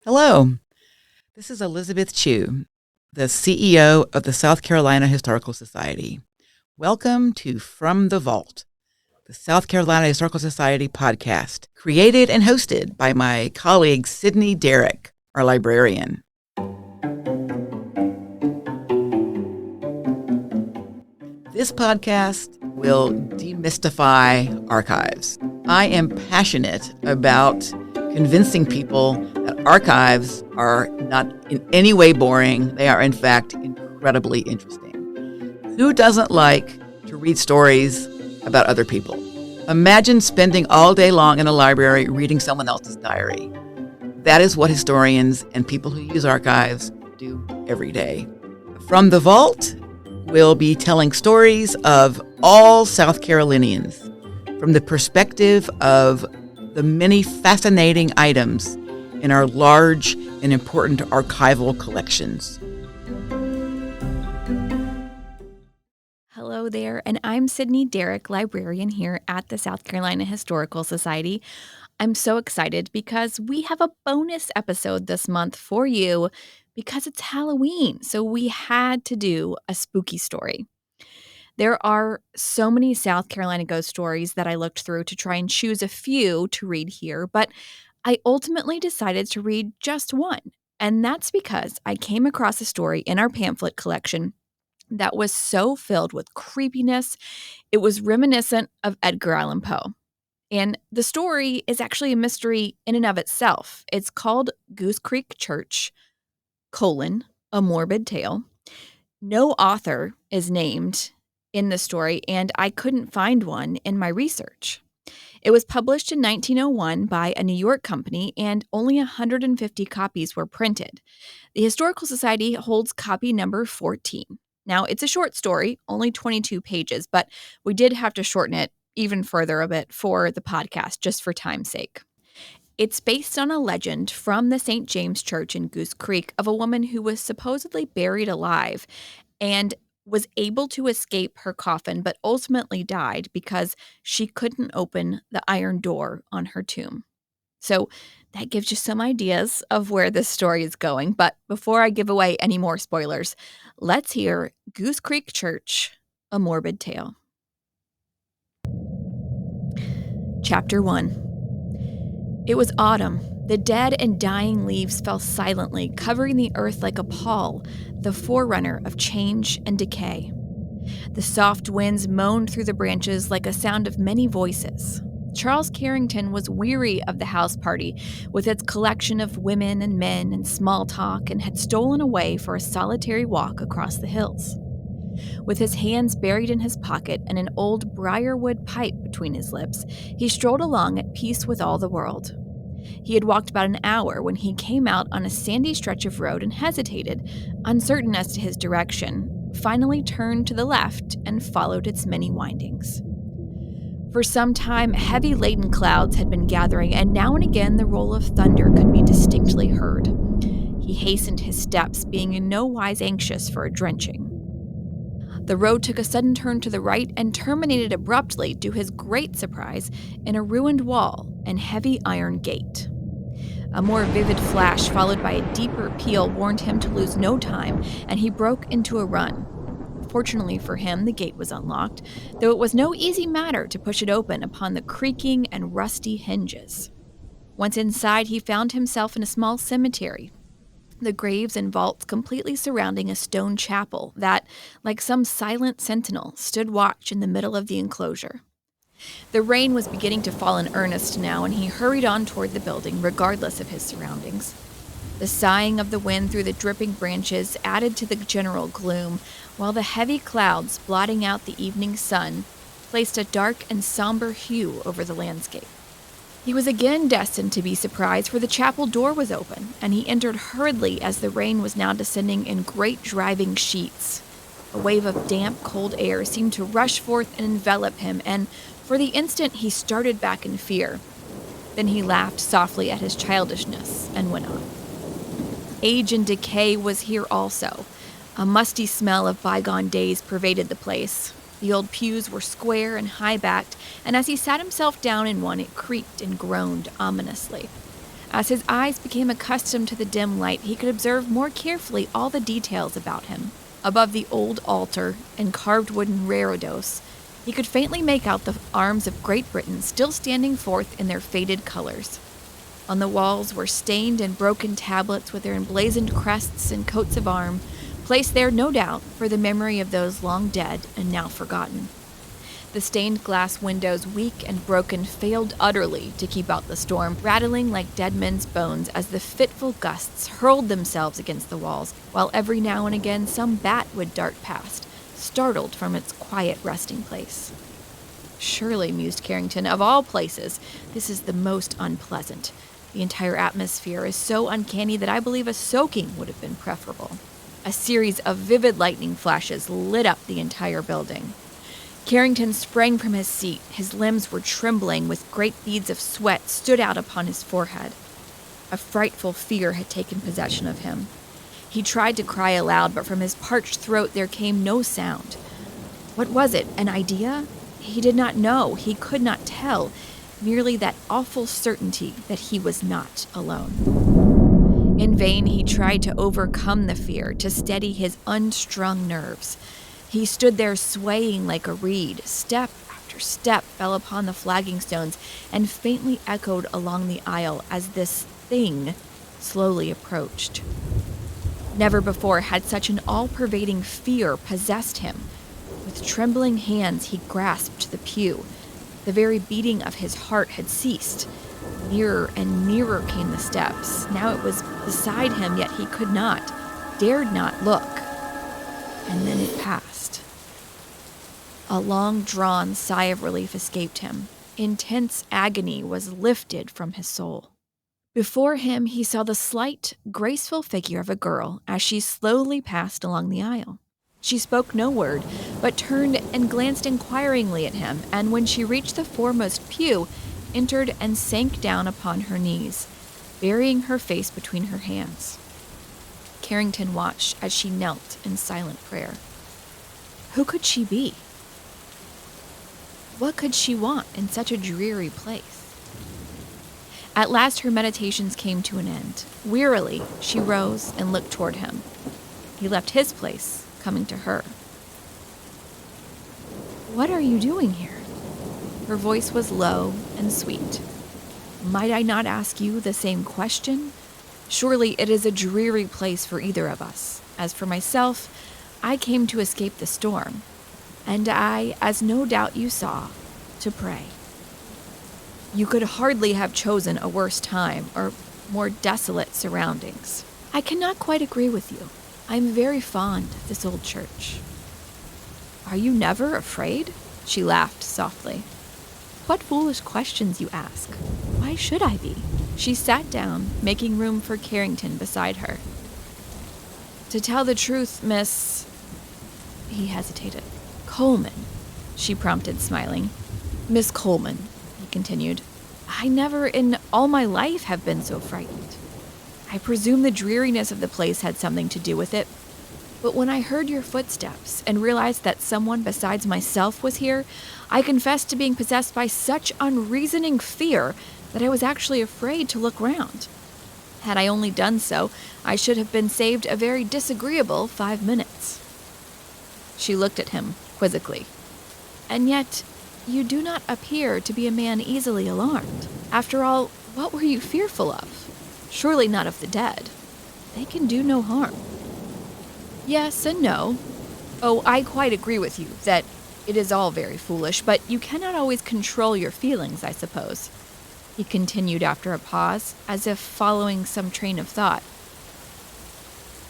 Hello, this is Elizabeth Chu, the CEO of the South Carolina Historical Society. Welcome to From the Vault, the South Carolina Historical Society podcast, created and hosted by my colleague Sydney Derrick, our librarian. This podcast will demystify archives. I am passionate about convincing people that archives are not in any way boring. They are, in fact, incredibly interesting. Who doesn't like to read stories about other people? Imagine spending all day long in a library reading someone else's diary. That is what historians and people who use archives do every day. From the Vault, we'll be telling stories of all South Carolinians from the perspective of the many fascinating items in our large and important archival collections. Hello there, and I'm Sydney Derrick, librarian here at the South Carolina Historical Society. I'm so excited because we have a bonus episode this month for you because it's Halloween, so we had to do a spooky story. There are so many South Carolina ghost stories that I looked through to try and choose a few to read here, but I ultimately decided to read just one. And that's because I came across a story in our pamphlet collection that was so filled with creepiness, it was reminiscent of Edgar Allan Poe. And the story is actually a mystery in and of itself. It's called Goose Creek Church, a morbid tale. No author is named in the story, and I couldn't find one in my research. It was published in 1901 by a New York company, and only 150 copies were printed. The Historical Society holds copy number 14. Now, it's a short story, only 22 pages, but we did have to shorten it even further a bit for the podcast, just for time's sake. It's based on a legend from the St. James Church in Goose Creek of a woman who was supposedly buried alive and was able to escape her coffin, but ultimately died because she couldn't open the iron door on her tomb. So that gives you some ideas of where this story is going. But before I give away any more spoilers, let's hear Goose Creek Church, a morbid tale. Chapter 1. It was autumn. The dead and dying leaves fell silently, covering the earth like a pall, the forerunner of change and decay. The soft winds moaned through the branches like a sound of many voices. Charles Carrington was weary of the house party with its collection of women and men and small talk, and had stolen away for a solitary walk across the hills. With his hands buried in his pocket and an old briarwood pipe between his lips, he strolled along at peace with all the world. He had walked about an hour when he came out on a sandy stretch of road and hesitated, uncertain as to his direction, finally turned to the left and followed its many windings. For some time, heavy laden clouds had been gathering, and now and again the roll of thunder could be distinctly heard. He hastened his steps, being in no wise anxious for a drenching. The road took a sudden turn to the right and terminated abruptly, to his great surprise, in a ruined wall and heavy iron gate. A more vivid flash, followed by a deeper peal, warned him to lose no time, and he broke into a run. Fortunately for him, the gate was unlocked, though it was no easy matter to push it open upon the creaking and rusty hinges. Once inside, he found himself in a small cemetery, the graves and vaults completely surrounding a stone chapel that, like some silent sentinel, stood watch in the middle of the enclosure. The rain was beginning to fall in earnest now, and he hurried on toward the building, regardless of his surroundings. The sighing of the wind through the dripping branches added to the general gloom, while the heavy clouds, blotting out the evening sun, placed a dark and somber hue over the landscape. He was again destined to be surprised, for the chapel door was open, and he entered hurriedly as the rain was now descending in great driving sheets. A wave of damp, cold air seemed to rush forth and envelop him, and for the instant he started back in fear. Then he laughed softly at his childishness and went on. Age and decay was here also. A musty smell of bygone days pervaded the place. The old pews were square and high-backed, and as he sat himself down in one, it creaked and groaned ominously. As his eyes became accustomed to the dim light, he could observe more carefully all the details about him. Above the old altar and carved wooden reredos, he could faintly make out the arms of Great Britain still standing forth in their faded colors. On the walls were stained and broken tablets with their emblazoned crests and coats of arms, placed there, no doubt, for the memory of those long dead and now forgotten. The stained glass windows, weak and broken, failed utterly to keep out the storm, rattling like dead men's bones as the fitful gusts hurled themselves against the walls, while every now and again some bat would dart past, startled from its quiet resting place. Surely, mused Carrington, of all places, this is the most unpleasant. The entire atmosphere is so uncanny that I believe a soaking would have been preferable. A series of vivid lightning flashes lit up the entire building. Carrington sprang from his seat. His limbs were trembling, with great beads of sweat stood out upon his forehead. A frightful fear had taken possession of him. He tried to cry aloud, but from his parched throat there came no sound. What was it, an idea? He did not know, he could not tell, merely that awful certainty that he was not alone. In vain he tried to overcome the fear, to steady his unstrung nerves. He stood there swaying like a reed. Step after step fell upon the flagging stones and faintly echoed along the aisle as this thing slowly approached. Never before had such an all-pervading fear possessed him. With trembling hands he grasped the pew. The very beating of his heart had ceased. Nearer and nearer came the steps. Now it was beside him, yet he could not, dared not look. And then it passed. A long-drawn sigh of relief escaped him. Intense agony was lifted from his soul. Before him he saw the slight, graceful figure of a girl as she slowly passed along the aisle. She spoke no word, but turned and glanced inquiringly at him, and when she reached the foremost pew, entered and sank down upon her knees, burying her face between her hands. Carrington watched as she knelt in silent prayer. Who could she be? What could she want in such a dreary place? At last her meditations came to an end. Wearily, she rose and looked toward him. He left his place, coming to her. What are you doing here? Her voice was low and sweet. Might I not ask you the same question? Surely it is a dreary place for either of us. As for myself, I came to escape the storm, and I, as no doubt you saw, to pray. You could hardly have chosen a worse time or more desolate surroundings. I cannot quite agree with you. I am very fond of this old church. Are you never afraid? She laughed softly. What foolish questions you ask. Why should I be? She sat down, making room for Carrington beside her. To tell the truth, Miss... He hesitated. Coleman, she prompted, smiling. Miss Coleman, he continued. I never in all my life have been so frightened. I presume the dreariness of the place had something to do with it. But when I heard your footsteps and realized that someone besides myself was here, I confessed to being possessed by such unreasoning fear that I was actually afraid to look round. Had I only done so, I should have been saved a very disagreeable 5 minutes. She looked at him quizzically. And yet, you do not appear to be a man easily alarmed. After all, what were you fearful of? Surely not of the dead. They can do no harm. Yes and no. Oh, I quite agree with you that it is all very foolish, but you cannot always control your feelings, I suppose. He continued after a pause, as if following some train of thought.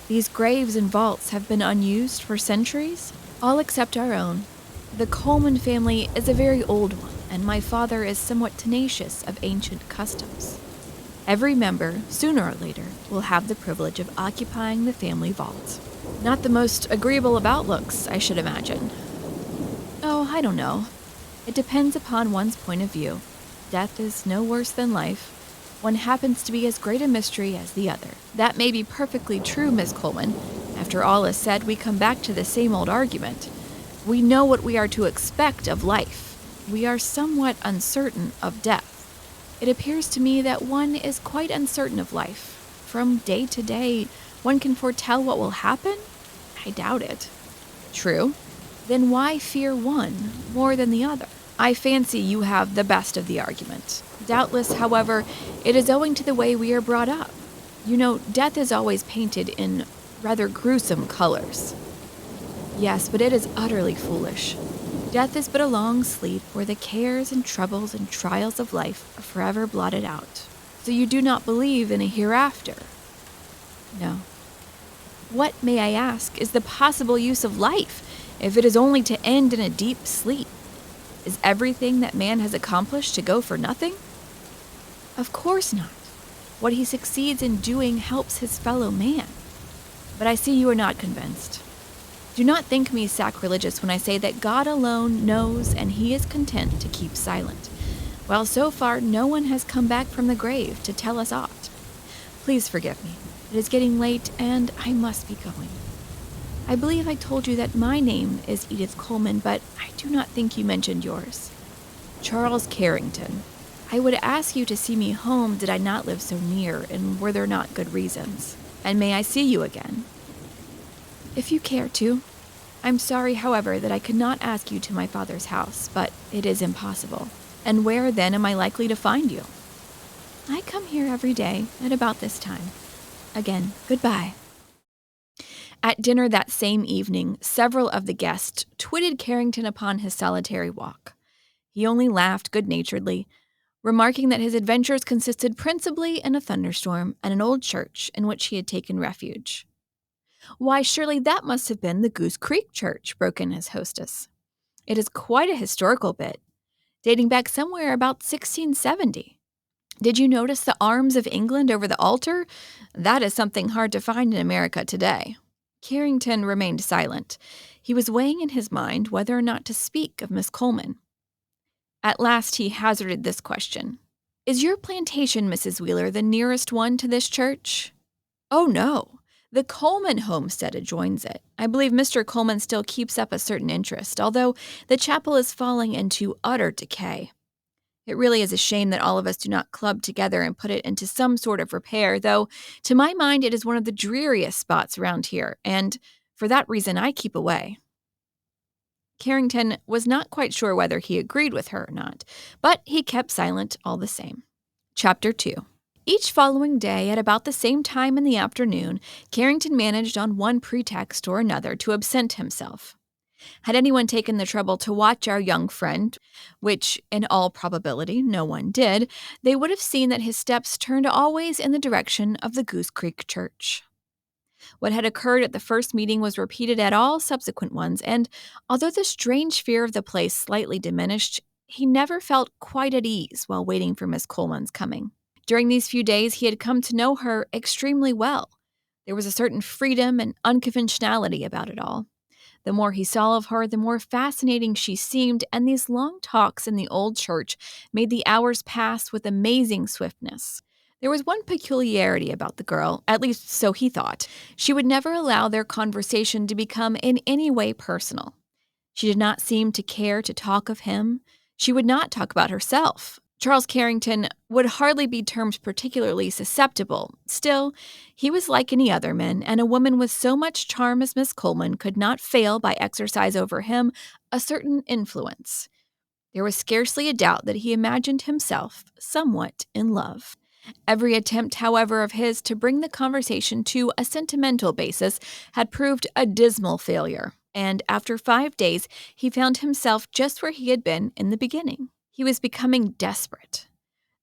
These graves and vaults have been unused for centuries, all except our own. The Coleman family is a very old one, and my father is somewhat tenacious of ancient customs. Every member, sooner or later, will have the privilege of occupying the family vault. Not the most agreeable of outlooks, I should imagine. Oh, I don't know. It depends upon one's point of view. Death is no worse than life. One happens to be as great a mystery as the other. That may be perfectly true, Miss Coleman. After all is said, we come back to the same old argument. We know what we are to expect of life. We are somewhat uncertain of death. It appears to me that one is quite uncertain of life. From day to day, one can foretell what will happen? I doubt it. True. Then why fear one more than the other? I fancy you have the best of the argument. Doubtless, however, it is owing to the way we are brought up. You know, death is always painted in rather gruesome colors. Yes, but it is utterly foolish. Death is but a long sleep where the cares and troubles and trials of life are forever blotted out. So you do not believe in a hereafter? No. What, may I ask, is the possible use of life if it is only to end in a deep sleep? Is everything that man has accomplished to go for nothing? Of course not. What he succeeds in doing helps his fellow man. But I see you are not convinced. Do not think me sacrilegious when I say that God alone knows and he is content to keep silent. Well, so far no one has come back from the grave to tell us aught. Please forgive me. It is getting late and I must be going. I believe I told you that my name is Edith Coleman, but I do not think you mentioned yours. Charles Carrington. I would ask you to see me home did I not live so near and were there not good reasons. And may I see you again? If you care to. I'm sorry, however, that I could not ask you to my father's house, but it is impossible. And where, then, am I likely to find you? I come here every day at about this time. Again, goodbye. At dinner that same evening, several of the guests twitted Carrington upon his solitary walk. He only laughed good-naturedly, remarking that his adventures consisted principally in a thunderstorm and an old church in which he had taken refuge. Why, surely that must have been the Goose Creek Church, broke in his hostess. It is quite a historical bit, dating back somewhere about 1670. Did you notice the arms of England over the altar? That is something hard to find in America today. Carrington remained silent. He was weighing in his mind whether or not to speak of Miss Coleman. At last he hazarded this question. Is your plantation, Mrs. Wheeler, the nearest one to this church? Oh, no. The Coleman homestead adjoins it. I believe Mr. Coleman still keeps up a certain interest, although the chapel is falling into utter decay. It really is a shame that all of us do not club together and put it into some sort of repair, though, to my mind, it is one of the dreariest spots around here, and for that reason I keep away. Carrington was not quite sure whether he agreed with her or not, but he kept silent all the same. Chapter 2. Each following day, at about the same time in the afternoon, Carrington managed on one pretext or another to absent himself. Had anyone taken the trouble to watch our young friend, which in all probability no one did, they would have seen that his steps turned always in the direction of the Goose Creek Church. What had occurred at the first meeting was repeated at all subsequent ones, and although the strange fear of the place slightly diminished, he never felt quite at ease while waiting for Miss Coleman's coming. During these few days, he had come to know her extremely well. There was a certain freedom and unconventionality about it all. The more he saw of her, the more fascinating she seemed, and these long talks in the old church made the hours pass with amazing swiftness. There was one peculiarity about the girl, at least so he thought. She would never allow their conversation to become in any way personal. She did not seem to care to talk of him. She would not talk about herself. Charles Carrington would hardly be termed particularly susceptible. Still, he was like any other man, and a woman with so much charm as Miss Coleman could not fail by exercise over him a certain influence. There was scarcely a doubt that he imagined himself somewhat in love. Every attempt, however, of his to bring the conversation to a sentimental basis had proved a dismal failure, and after 5 days he found himself just where he had been in the beginning. He was becoming desperate.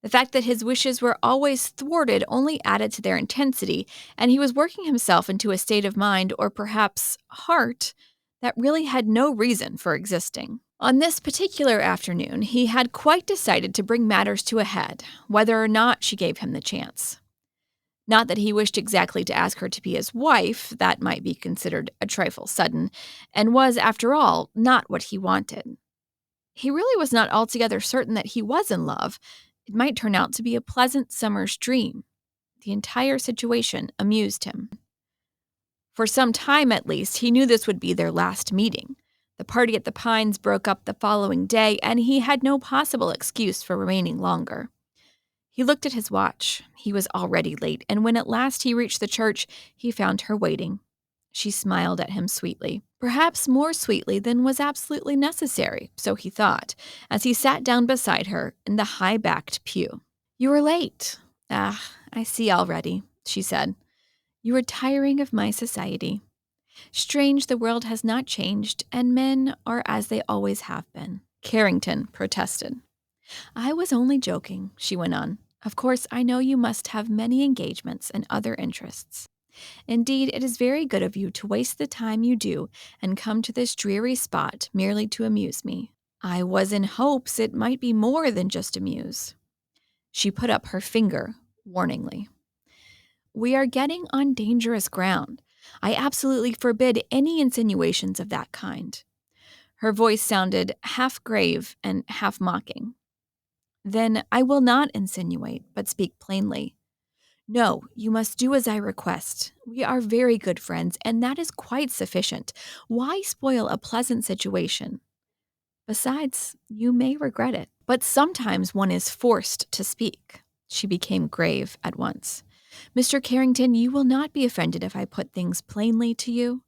The fact that his wishes were always thwarted only added to their intensity, and he was working himself into a state of mind, or perhaps heart, that really had no reason for existing. On this particular afternoon, he had quite decided to bring matters to a head, whether or not she gave him the chance. Not that he wished exactly to ask her to be his wife, that might be considered a trifle sudden, and was, after all, not what he wanted. He really was not altogether certain that he was in love. It might turn out to be a pleasant summer's dream. The entire situation amused him. For some time, at least, he knew this would be their last meeting. The party at the Pines broke up the following day, and he had no possible excuse for remaining longer. He looked at his watch. He was already late, and when at last he reached the church, he found her waiting. She smiled at him sweetly, perhaps more sweetly than was absolutely necessary, so he thought, as he sat down beside her in the high-backed pew. "You are late." "Ah, I see already," she said. "You are tiring of my society. Strange the world has not changed, and men are as they always have been." Carrington protested. "I was only joking," she went on. "Of course, I know you must have many engagements and other interests. Indeed, it is very good of you to waste the time you do and come to this dreary spot merely to amuse me. I was in hopes it might be more than just amuse." She put up her finger warningly. "We are getting on dangerous ground. I absolutely forbid any insinuations of that kind." Her voice sounded half grave and half mocking. "Then I will not insinuate, but speak plainly. No, you must do as I request. We are very good friends, and that is quite sufficient. Why spoil a pleasant situation? Besides, you may regret it. But sometimes one is forced to speak." She became grave at once. "Mr. Carrington, you will not be offended if I put things plainly to you?"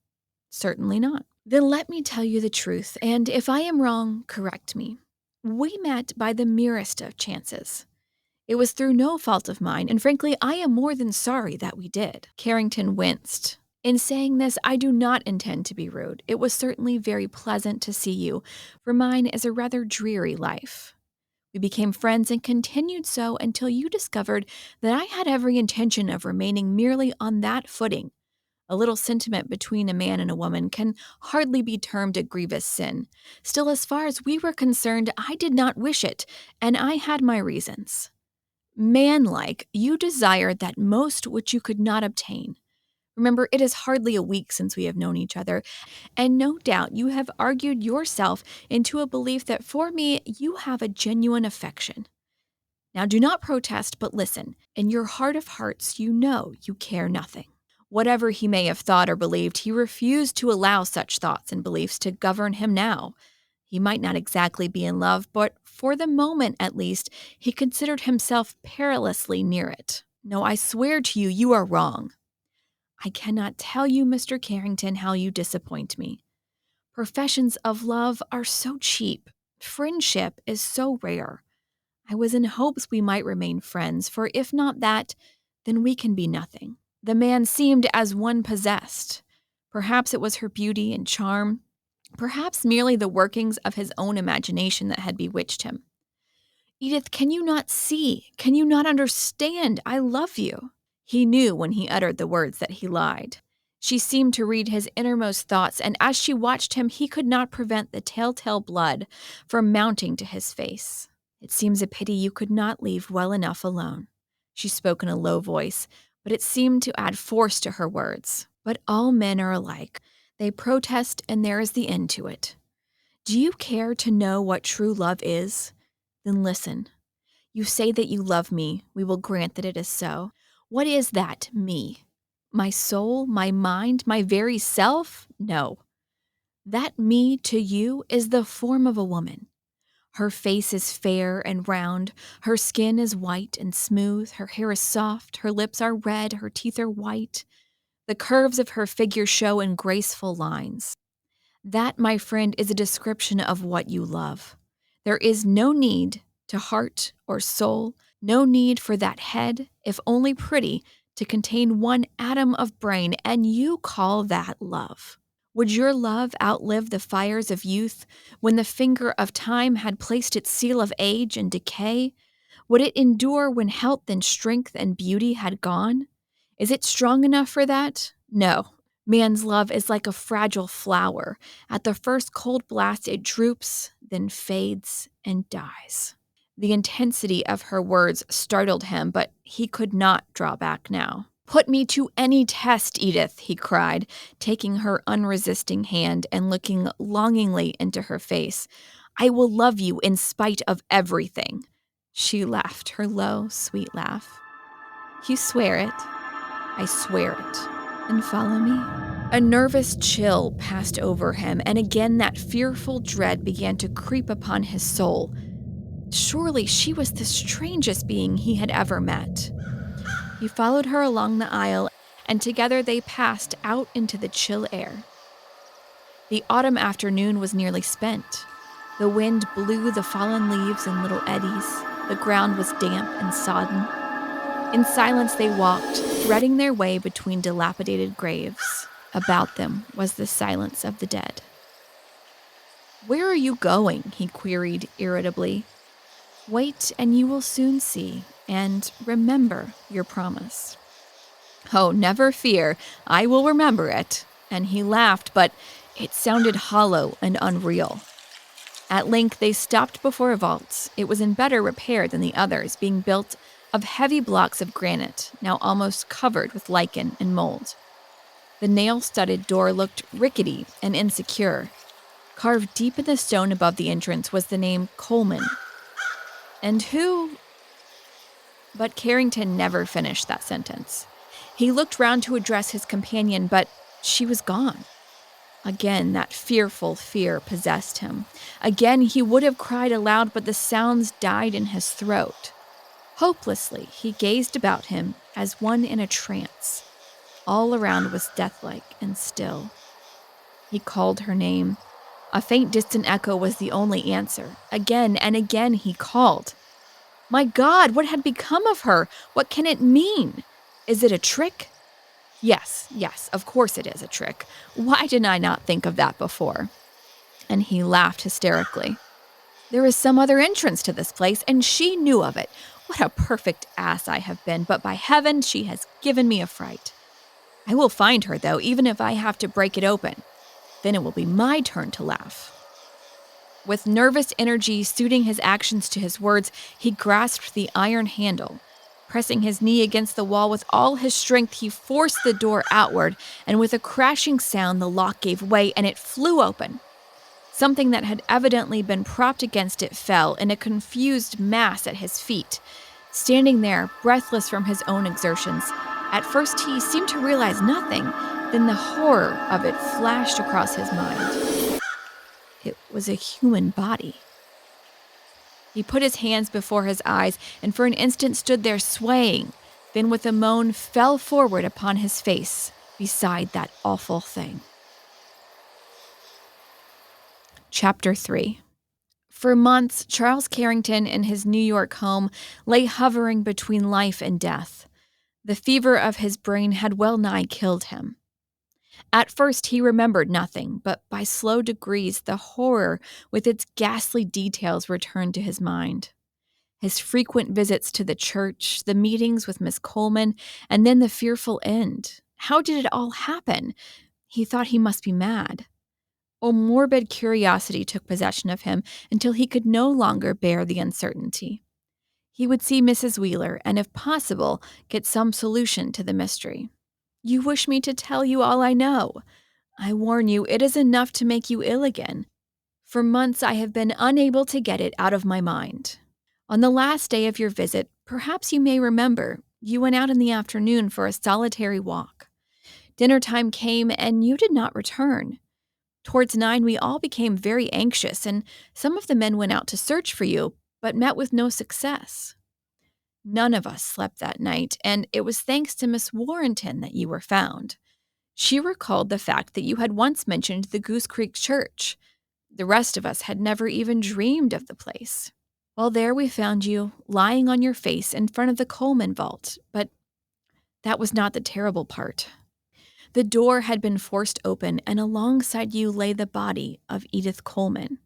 "Certainly not." "Then let me tell you the truth, and if I am wrong, correct me. We met by the merest of chances. It was through no fault of mine, and frankly, I am more than sorry that we did." Carrington winced. "In saying this, I do not intend to be rude. It was certainly very pleasant to see you, for mine is a rather dreary life. We became friends and continued so until you discovered that I had every intention of remaining merely on that footing. A little sentiment between a man and a woman can hardly be termed a grievous sin. Still, as far as we were concerned, I did not wish it, and I had my reasons. Manlike, you desired that most which you could not obtain. Remember, it is hardly a week since we have known each other, and no doubt you have argued yourself into a belief that for me you have a genuine affection. Now do not protest, but listen. In your heart of hearts, you know you care nothing." Whatever he may have thought or believed, he refused to allow such thoughts and beliefs to govern him now. He might not exactly be in love, but for the moment at least, he considered himself perilously near it. "No, I swear to you, you are wrong." "I cannot tell you, Mr. Carrington, how you disappoint me. Professions of love are so cheap. Friendship is so rare. I was in hopes we might remain friends, for if not that, then we can be nothing." The man seemed as one possessed. Perhaps it was her beauty and charm, perhaps merely the workings of his own imagination that had bewitched him. "Edith, can you not see? Can you not understand? I love you." He knew when he uttered the words that he lied. She seemed to read his innermost thoughts, and as she watched him, he could not prevent the telltale blood from mounting to his face. "It seems a pity you could not leave well enough alone." She spoke in a low voice, but it seemed to add force to her words. "But all men are alike. They protest, and there is the end to it. Do you care to know what true love is? Then listen. You say that you love me. We will grant that it is so. What is that, me? My soul, my mind, my very self? No. That me to you is the form of a woman. Her face is fair and round, her skin is white and smooth, her hair is soft, her lips are red, her teeth are white. The curves of her figure show in graceful lines. That, my friend, is a description of what you love. There is no need to heart or soul, no need for that head, if only pretty, to contain one atom of brain, and you call that love. Would your love outlive the fires of youth when the finger of time had placed its seal of age and decay? Would it endure when health and strength and beauty had gone? Is it strong enough for that? No. Man's love is like a fragile flower. At the first cold blast it droops, then fades and dies. The intensity of her words startled him, but he could not draw back now. "Put me to any test, Edith," he cried, taking her unresisting hand and looking longingly into her face. "I will love you in spite of everything." She laughed her low, sweet laugh. "You swear it?" "I swear it." "Then follow me." A nervous chill passed over him, and again that fearful dread began to creep upon his soul. Surely she was the strangest being he had ever met. He followed her along the aisle, and together they passed out into the chill air. The autumn afternoon was nearly spent. The wind blew the fallen leaves in little eddies. The ground was damp and sodden. In silence they walked, threading their way between dilapidated graves. About them was the silence of the dead. "Where are you going?" he queried irritably. "Wait, and you will soon see, and remember your promise." "Oh, never fear, I will remember it." And he laughed, but it sounded hollow and unreal. At length they stopped before a vault. It was in better repair than the others, being built of heavy blocks of granite, now almost covered with lichen and mold. The nail-studded door looked rickety and insecure. Carved deep in the stone above the entrance was the name Coleman. And who... But Carrington never finished that sentence. He looked round to address his companion, but she was gone. Again, that fearful fear possessed him. Again, he would have cried aloud, but the sounds died in his throat. Hopelessly, he gazed about him as one in a trance. All around was deathlike and still. He called her name. A faint, distant echo was the only answer. Again and again he called. My God, what had become of her? What can it mean? Is it a trick? Yes, of course it is a trick. Why did I not think of that before? And he laughed hysterically. There is some other entrance to this place, and she knew of it. What a perfect ass I have been, but by heaven, she has given me a fright. I will find her, though, even if I have to break it open. Then it will be my turn to laugh. With nervous energy suiting his actions to his words, he grasped the iron handle. Pressing his knee against the wall with all his strength, he forced the door outward, and with a crashing sound, the lock gave way and it flew open. Something that had evidently been propped against it fell in a confused mass at his feet. Standing there, breathless from his own exertions, at first he seemed to realize nothing, then the horror of it flashed across his mind. It was a human body. He put his hands before his eyes and for an instant stood there swaying, then with a moan fell forward upon his face beside that awful thing. Chapter 3. For months, Charles Carrington in his New York home lay hovering between life and death. The fever of his brain had well nigh killed him. At first he remembered nothing, but by slow degrees the horror with its ghastly details returned to his mind. His frequent visits to the church, the meetings with Miss Coleman, and then the fearful end. How did it all happen? He thought he must be mad. A morbid curiosity took possession of him until he could no longer bear the uncertainty. He would see Mrs. Wheeler and, if possible, get some solution to the mystery. You wish me to tell you all I know. I warn you, it is enough to make you ill again. For months I have been unable to get it out of my mind. On the last day of your visit, perhaps you may remember, you went out in the afternoon for a solitary walk. Dinner time came and you did not return. Towards 9, we all became very anxious, and some of the men went out to search for you, but met with no success. None of us slept that night, and it was thanks to Miss Warrenton that you were found. She recalled the fact that you had once mentioned the Goose Creek Church. The rest of us had never even dreamed of the place. Well, there we found you, lying on your face in front of the Coleman vault, but that was not the terrible part. The door had been forced open, and alongside you lay the body of Edith Coleman.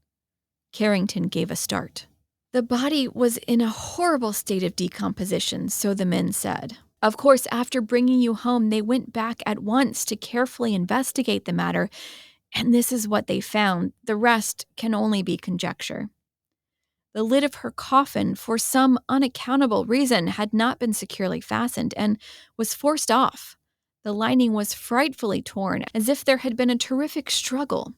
Carrington gave a start. The body was in a horrible state of decomposition, so the men said. Of course, after bringing you home, they went back at once to carefully investigate the matter, and this is what they found. The rest can only be conjecture. The lid of her coffin, for some unaccountable reason, had not been securely fastened and was forced off. The lining was frightfully torn, as if there had been a terrific struggle.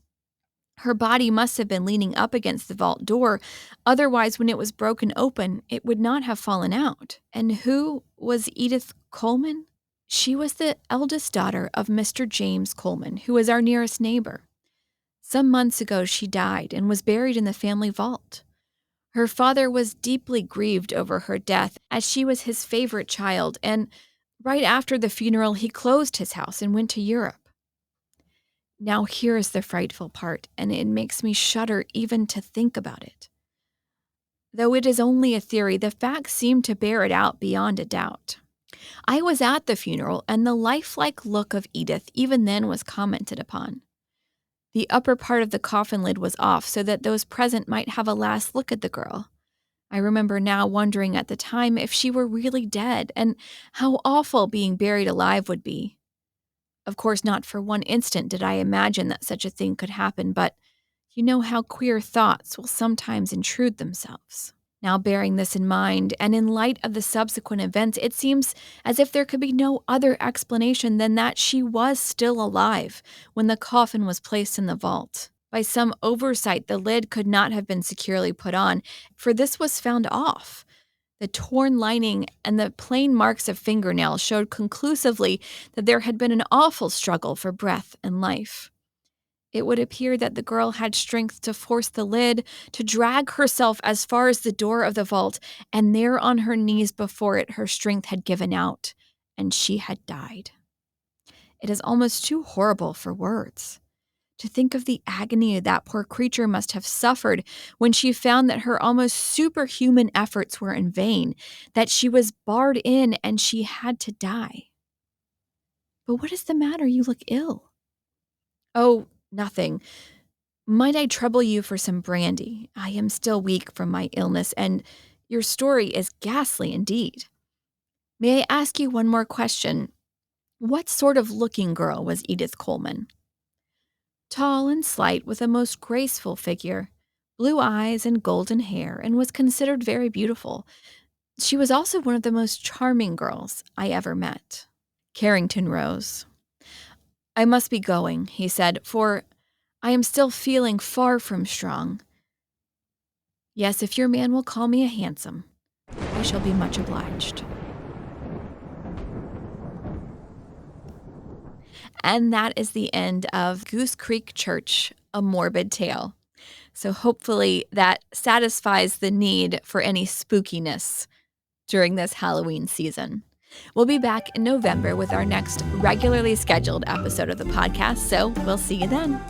Her body must have been leaning up against the vault door, otherwise when it was broken open, it would not have fallen out. And who was Edith Coleman? She was the eldest daughter of Mr. James Coleman, who was our nearest neighbor. Some months ago she died and was buried in the family vault. Her father was deeply grieved over her death, as she was his favorite child, and right after the funeral, he closed his house and went to Europe. Now here is the frightful part, and it makes me shudder even to think about it. Though it is only a theory, the facts seem to bear it out beyond a doubt. I was at the funeral, and the lifelike look of Edith even then was commented upon. The upper part of the coffin lid was off so that those present might have a last look at the girl. I remember now wondering at the time if she were really dead, and how awful being buried alive would be. Of course, not for one instant did I imagine that such a thing could happen, but you know how queer thoughts will sometimes intrude themselves. Now, bearing this in mind, and in light of the subsequent events, it seems as if there could be no other explanation than that she was still alive when the coffin was placed in the vault. By some oversight, the lid could not have been securely put on, for this was found off. The torn lining and the plain marks of fingernails showed conclusively that there had been an awful struggle for breath and life. It would appear that the girl had strength to force the lid, to drag herself as far as the door of the vault, and there on her knees before it her strength had given out, and she had died. It is almost too horrible for words. To think of the agony that poor creature must have suffered when she found that her almost superhuman efforts were in vain, that she was barred in and she had to die. But what is the matter? You look ill. Oh, nothing. Might I trouble you for some brandy? I am still weak from my illness, and your story is ghastly indeed. May I ask you one more question? What sort of looking girl was Edith Coleman? Tall and slight, with a most graceful figure, blue eyes and golden hair, and was considered very beautiful. She was also one of the most charming girls I ever met. Carrington rose. I must be going, he said, for I am still feeling far from strong. Yes, if your man will call me a handsome, I shall be much obliged. And that is the end of Goose Creek Church, a morbid tale. So hopefully that satisfies the need for any spookiness during this Halloween season. We'll be back in November with our next regularly scheduled episode of the podcast, so we'll see you then.